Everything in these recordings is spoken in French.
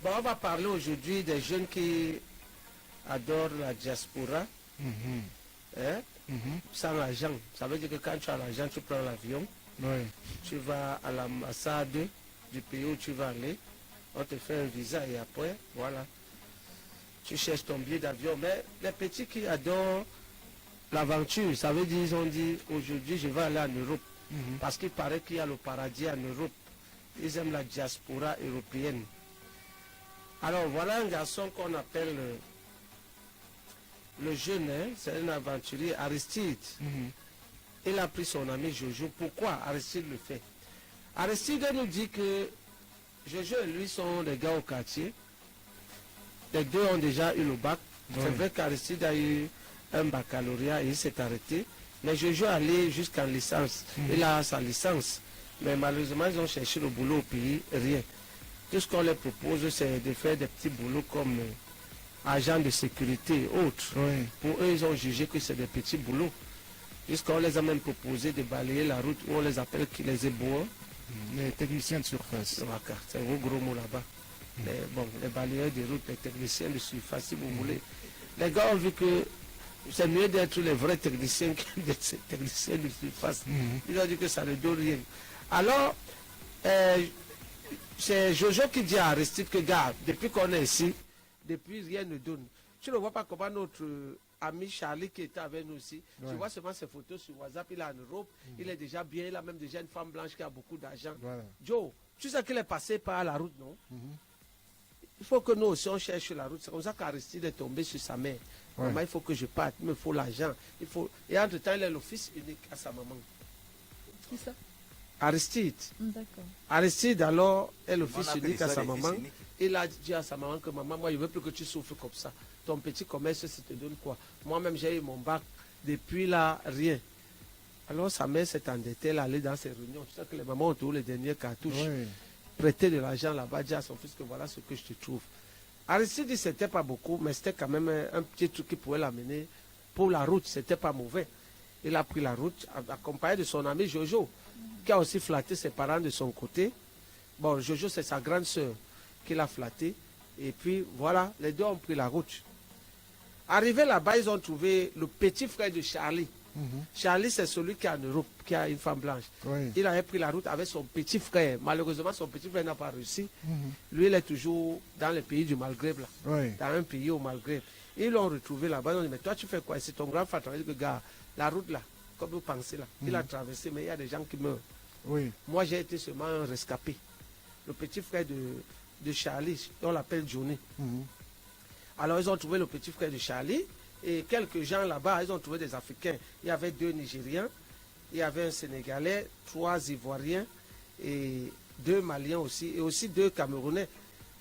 Bon, on va parler aujourd'hui des jeunes qui adorent la diaspora, hein, sans l'argent. Ça veut dire que quand tu as l'argent, tu prends l'avion, tu vas à l'ambassade du pays où tu vas aller, on te fait un visa et après, voilà, tu cherches ton billet d'avion. Mais les petits qui adorent l'aventure, ça veut dire, ils ont dit, aujourd'hui, je vais aller en Europe, parce qu'il paraît qu'il y a le paradis en Europe. Ils aiment la diaspora européenne. Alors voilà un garçon qu'on appelle le jeune, hein, c'est un aventurier, Aristide. Il a pris son ami Jojo. Pourquoi Aristide le fait? Aristide nous dit que Jojo et lui sont des gars au quartier. Les deux ont déjà eu le bac. C'est vrai qu'Aristide a eu un baccalauréat et il s'est arrêté. Mais Jojo est allé jusqu'en licence. Il a sa licence. Mais malheureusement, ils ont cherché le boulot au pays, rien. Tout ce qu'on leur propose, c'est de faire des petits boulots comme agents de sécurité et autres. Pour eux, ils ont jugé que c'est des petits boulots. Jusqu'on les a même proposé de balayer la route où on les appelle qui les éboueurs. Les techniciens de surface. C'est un gros mot là-bas. Les balayeurs de route, les techniciens de surface, si vous voulez. Les gars ont vu que c'est mieux d'être les vrais techniciens que des techniciens de surface. Ils ont dit que ça ne donne rien. Alors, c'est Jojo qui dit à Aristide que, gars, depuis qu'on est ici, depuis rien ne donne. Tu ne vois pas comment notre ami Charlie qui était avec nous aussi, tu vois seulement ses photos sur WhatsApp, il est en Europe, il est déjà bien, il a même déjà une femme blanche qui a beaucoup d'argent. Joe, tu sais qu'il est passé par la route, non? Il faut que nous aussi on cherche la route. C'est comme ça qu'Aristide est tombé sur sa mère. Maman, il faut que je parte, il me faut l'argent. Et entre-temps, il est le fils unique à sa maman. Qui ça? Aristide. D'accord. Aristide, alors, est le fils unique à sa maman. Il a dit à sa maman que maman, moi, je ne veux plus que tu souffres comme ça. Ton petit commerce, ça te donne quoi? Moi-même, j'ai eu mon bac. Depuis là, rien. Alors, sa mère s'est endettée, elle est allée dans ses réunions. Tu sais que les mamans ont toujours les dernières cartouches. Prêter de l'argent là-bas, dire à son fils que voilà ce que je te trouve. Aristide dit que c'était pas beaucoup, mais c'était quand même un petit truc qui pouvait l'amener pour la route. C'était pas mauvais. Il a pris la route, accompagné de son ami Jojo, qui a aussi flatté ses parents de son côté. Bon, Jojo, c'est sa grande sœur qui l'a flatté. Et puis, voilà, les deux ont pris la route. Arrivés là-bas, ils ont trouvé le petit frère de Charlie. Charlie, c'est celui qui est en Europe, qui a une femme blanche. Il avait pris la route avec son petit frère. Malheureusement, son petit frère n'a pas réussi. Lui, il est toujours dans le pays du Maghreb, là. Dans un pays au Maghreb. Ils l'ont retrouvé là-bas. Ils ont dit, mais toi, tu fais quoi? C'est ton grand frère. Il dit, gars, la route là, comme vous pensez là, il a traversé, mais il y a des gens qui meurent. Moi, j'ai été seulement un rescapé. Le petit frère de Charlie, on l'appelle Johnny. Alors, ils ont trouvé le petit frère de Charlie. Et quelques gens là-bas, ils ont trouvé des Africains. Il y avait 2 Nigériens, il y avait un Sénégalais, 3 Ivoiriens et 2 Maliens aussi, et aussi 2 Camerounais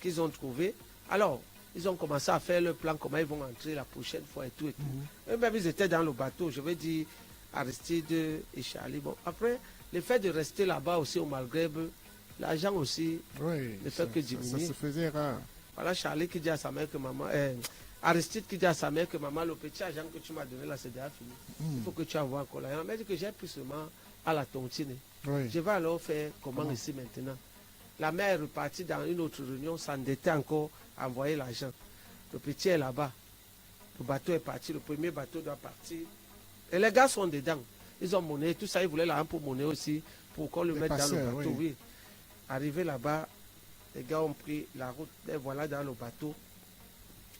qu'ils ont trouvés. Alors, ils ont commencé à faire le plan, comment ils vont entrer la prochaine fois et tout et tout. Eux-mêmes, ils étaient dans le bateau, je vais dire Aristide et Charlie. Bon, après, le fait de rester là-bas aussi au Maghreb, l'argent aussi ne fait que diminuer. Ça se faisait rare. Voilà Charlie qui dit à sa mère que maman... Aristide qui dit à sa mère que maman, le petit argent que tu m'as donné là, c'est déjà fini. Il faut que tu envoies encore là. Elle m'a dit que j'ai pris seulement à la tontine. Je vais alors faire comment ici maintenant. La mère est repartie dans une autre réunion, s'endettait encore à envoyer l'argent. Le petit est là-bas. Le bateau est parti, le premier bateau doit partir. Et les gars sont dedans. Ils ont monnaie, tout ça, ils voulaient l'argent pour monnaie aussi, pour qu'on le mette dans le bateau. Oui. Arrivé là-bas, les gars ont pris la route, et voilà dans le bateau.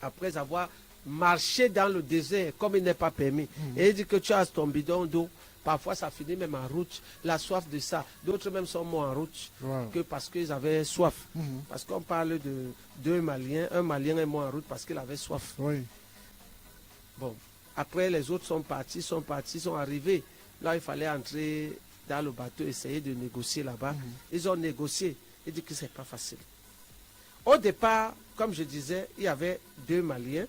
Après avoir marché dans le désert comme il n'est pas permis. Et il dit que tu as ton bidon d'eau. Parfois, ça finit même en route. La soif de ça. D'autres même sont morts en route que parce qu'ils avaient soif. Parce qu'on parle de 2 Maliens. Un Malien est mort en route parce qu'il avait soif. Bon. Après, les autres sont partis, sont arrivés. Là, il fallait entrer dans le bateau, essayer de négocier là-bas. Ils ont négocié. Il dit que ce n'est pas facile. Au départ, comme je disais, il y avait 2 Maliens,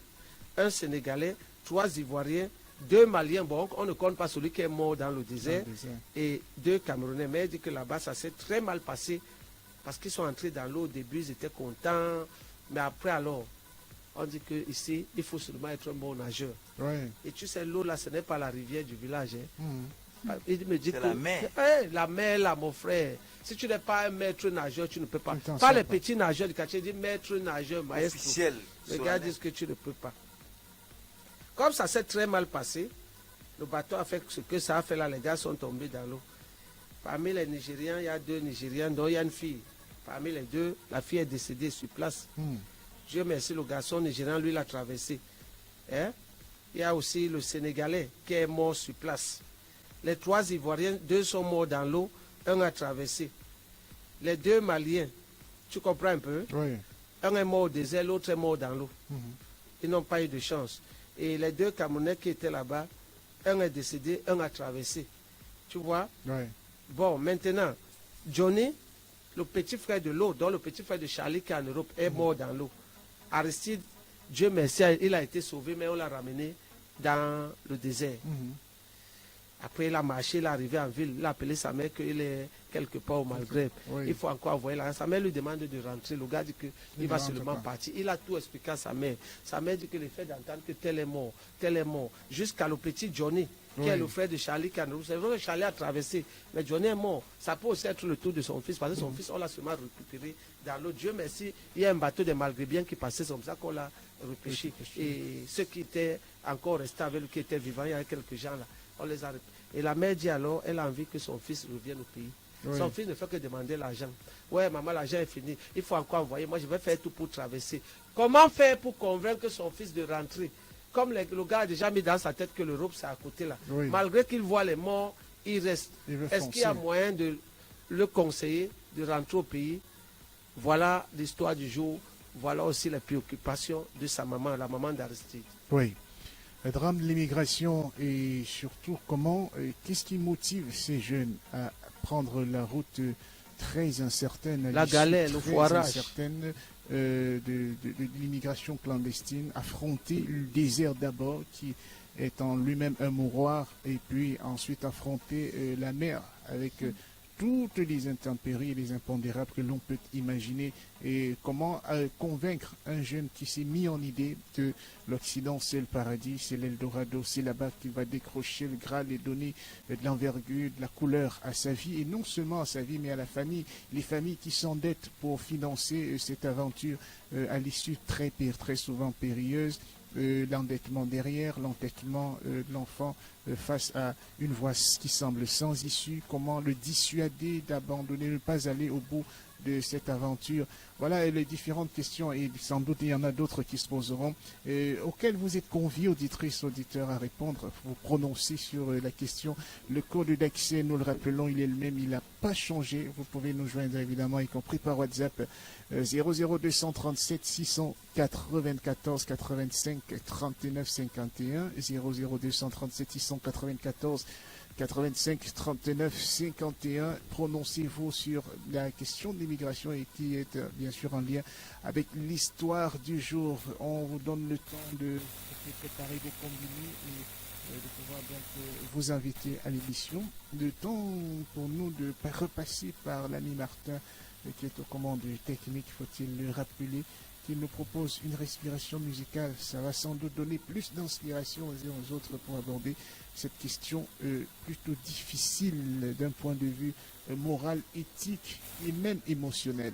un Sénégalais, 3 Ivoiriens, 2 Maliens, bon, on ne compte pas celui qui est mort dans le désert, et 2 Camerounais. Mais il dit que là-bas, ça s'est très mal passé, parce qu'ils sont entrés dans l'eau au début, ils étaient contents, mais après alors, on dit qu'ici, il faut seulement être un bon nageur. Et tu sais, l'eau là, ce n'est pas la rivière du village. Il me dit que la mer. La mer là, mon frère, Si tu n'es pas un maître nageur, tu ne peux pas. Tu t'en Pas sors les pas. petits nageurs du quartier, dis maître nageur, maestro. Officiel. Les gars solennel. disent que tu ne peux pas. Comme ça s'est très mal passé, le bateau a fait ce que ça a fait là, les gars sont tombés dans l'eau. Parmi les Nigériens, il y a 2 Nigériens, dont il y a une fille. Parmi les 2, la fille est décédée sur place. Dieu merci, le garçon nigérien, lui, l'a traversé. Hein? Il y a aussi le Sénégalais qui est mort sur place. Les 3 Ivoiriens, 2 sont morts dans l'eau, un a traversé. Les 2 Maliens, tu comprends un peu? Oui. Un est mort au désert, l'autre est mort dans l'eau. Ils n'ont pas eu de chance. Et les 2 Camerounais qui étaient là-bas, un est décédé, un a traversé. Tu vois? Oui. Bon, maintenant, Johnny, le petit frère de l'eau, dont le petit frère de Charlie qui est en Europe, est mort dans l'eau. Aristide, Dieu merci, il a été sauvé, mais on l'a ramené dans le désert. Après, il a marché, il est arrivé en ville, il a appelé sa mère qu'il est quelque part au Maghreb. Oui. Il faut encore envoyer l'argent. Sa mère lui demande de rentrer. Le gars dit qu'il Il va ne rentre seulement pas. partir. Il a tout expliqué à sa mère. Sa mère dit que le fait d'entendre que tel est mort, jusqu'à le petit Johnny, qui Oui. est le frère de Charlie Cameroun. C'est vrai que Charlie a traversé, mais Johnny est mort. Ça peut aussi être le tour de son fils, parce que son fils, on l'a seulement récupéré dans l'eau. Dieu merci, il y a un bateau de Maghrébiens qui passait, c'est comme ça qu'on l'a repêché. Et ceux qui étaient encore restés avec lui, qui étaient vivants, il y avait quelques gens là, on les a repêchés. Et la mère dit alors, elle a envie que son fils revienne au pays. Oui. Son fils ne fait que demander l'argent. Ouais, maman, l'argent est fini. Il faut encore envoyer. Moi, je vais faire tout pour traverser. Comment faire pour convaincre son fils de rentrer? Comme le gars a déjà mis dans sa tête que l'Europe, c'est à côté là. Oui. Malgré qu'il voit les morts, il reste. Il veut Est-ce qu'il y a foncer. moyen de le conseiller de rentrer au pays? Voilà l'histoire du jour. Voilà aussi les préoccupations de sa maman, la maman d'Aristide. Oui. Le drame de l'immigration et surtout comment, qu'est-ce qui motive ces jeunes à prendre la route très incertaine, La l'issue galère, le très foirage. incertaine de l'immigration clandestine, affronter le désert d'abord qui est en lui-même un mouroir et puis ensuite affronter la mer avec toutes les intempéries et les impondérables que l'on peut imaginer et comment convaincre un jeune qui s'est mis en idée que l'Occident c'est le paradis, c'est l'Eldorado, c'est là-bas qu'il va décrocher le Graal et donner de l'envergure, de la couleur à sa vie et non seulement à sa vie mais à la famille, les familles qui s'endettent pour financer cette aventure à l'issue très souvent périlleuse. L'endettement derrière, l'entêtement de l'enfant face à une voie qui semble sans issue, comment le dissuader d'abandonner, ne pas aller au bout de cette aventure. Voilà les différentes questions et sans doute il y en a d'autres qui se poseront auxquelles vous êtes conviés, auditrices, auditeurs, à répondre, vous prononcer sur la question. Le code d'accès, nous le rappelons, il est le même, il n'a pas changé. Vous pouvez nous joindre évidemment, y compris par WhatsApp 00237 694 85 39 51 00237 694 85 39 51. Prononcez-vous sur la question de l'immigration et qui est bien sûr en lien avec l'histoire du jour. On vous donne le temps de préparer des combinés et de pouvoir donc vous inviter à l'émission. Le temps pour nous de repasser par l'ami Martin qui est aux commandes techniques, faut-il le rappeler, qu'il nous propose une respiration musicale. Ça va sans doute donner plus d'inspiration aux autres pour aborder cette question plutôt difficile d'un point de vue moral, éthique et même émotionnel.